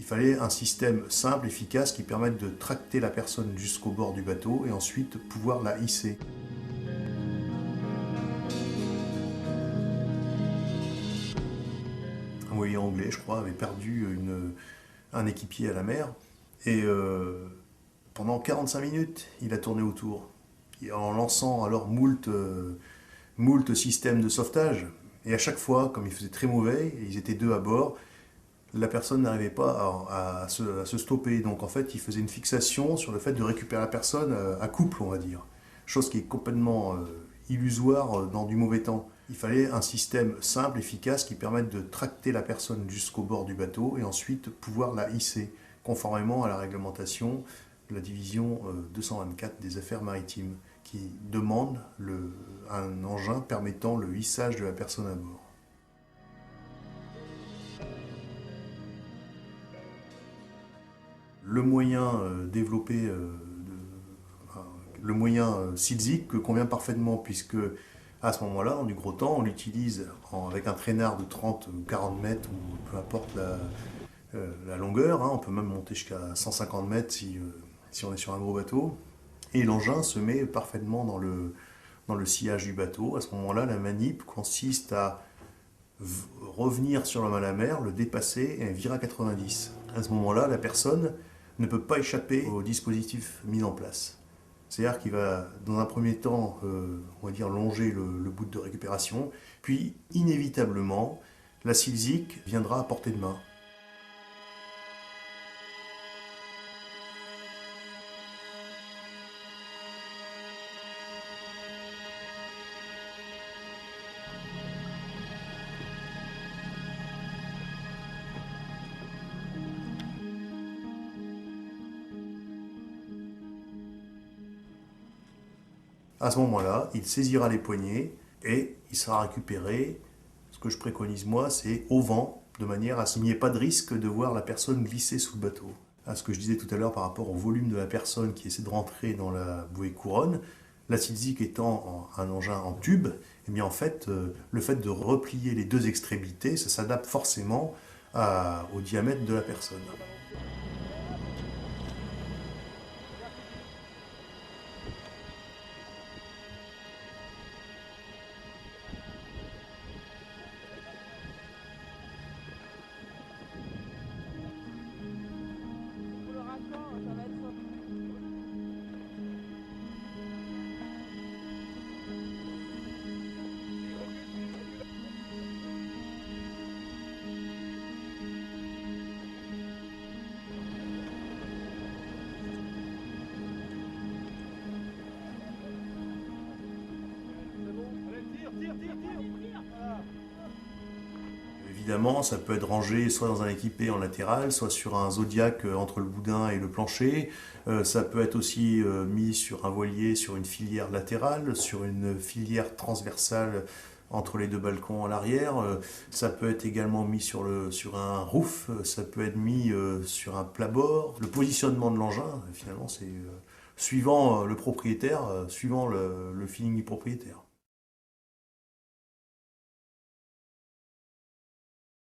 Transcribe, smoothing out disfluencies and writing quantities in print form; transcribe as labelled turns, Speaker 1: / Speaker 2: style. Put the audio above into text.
Speaker 1: Il fallait un système simple, efficace, qui permette de tracter la personne jusqu'au bord du bateau et ensuite pouvoir la hisser. Un voilier anglais, je crois, avait perdu un équipier à la mer et pendant 45 minutes, il a tourné autour en lançant alors moult systèmes de sauvetage. Et à chaque fois, comme il faisait très mauvais, et ils étaient deux à bord, la personne n'arrivait pas à se stopper. Donc en fait, il faisait une fixation sur le fait de récupérer la personne à couple, on va dire. Chose qui est complètement illusoire dans du mauvais temps. Il fallait un système simple, efficace, qui permette de tracter la personne jusqu'au bord du bateau et ensuite pouvoir la hisser, conformément à la réglementation de la division 224 des affaires maritimes, qui demande un engin permettant le hissage de la personne à bord. Le moyen développé, le moyen SILZIC convient parfaitement puisque à ce moment-là, en du gros temps, on l'utilise avec un traînard de 30 ou 40 mètres ou peu importe la longueur, hein, on peut même monter jusqu'à 150 mètres si on est sur un gros bateau. Et l'engin se met parfaitement dans le sillage du bateau. À ce moment-là, la manip consiste à revenir sur le mal à mer, le dépasser et virer à 90. À ce moment-là, la personne ne peut pas échapper au dispositif mis en place. C'est-à-dire qu'il va, dans un premier temps, on va dire, longer le bout de récupération, puis inévitablement, la SILZIC viendra à portée de main. À ce moment-là, il saisira les poignées et il sera récupéré. Ce que je préconise moi, c'est au vent, de manière à ce qu'il n'y ait pas de risque de voir la personne glisser sous le bateau. À ce que je disais tout à l'heure par rapport au volume de la personne qui essaie de rentrer dans la bouée couronne, la SILZIC étant un engin en tube, eh bien en fait, le fait de replier les deux extrémités, ça s'adapte forcément au diamètre de la personne. Évidemment, ça peut être rangé soit dans un équipé en latéral, soit sur un zodiac entre le boudin et le plancher. Ça peut être aussi mis sur un voilier, sur une filière latérale, sur une filière transversale entre les deux balcons à l'arrière. Ça peut être également mis sur un roof, ça peut être mis sur un plat-bord. Le positionnement de l'engin, finalement, c'est suivant le propriétaire, suivant le feeling du propriétaire.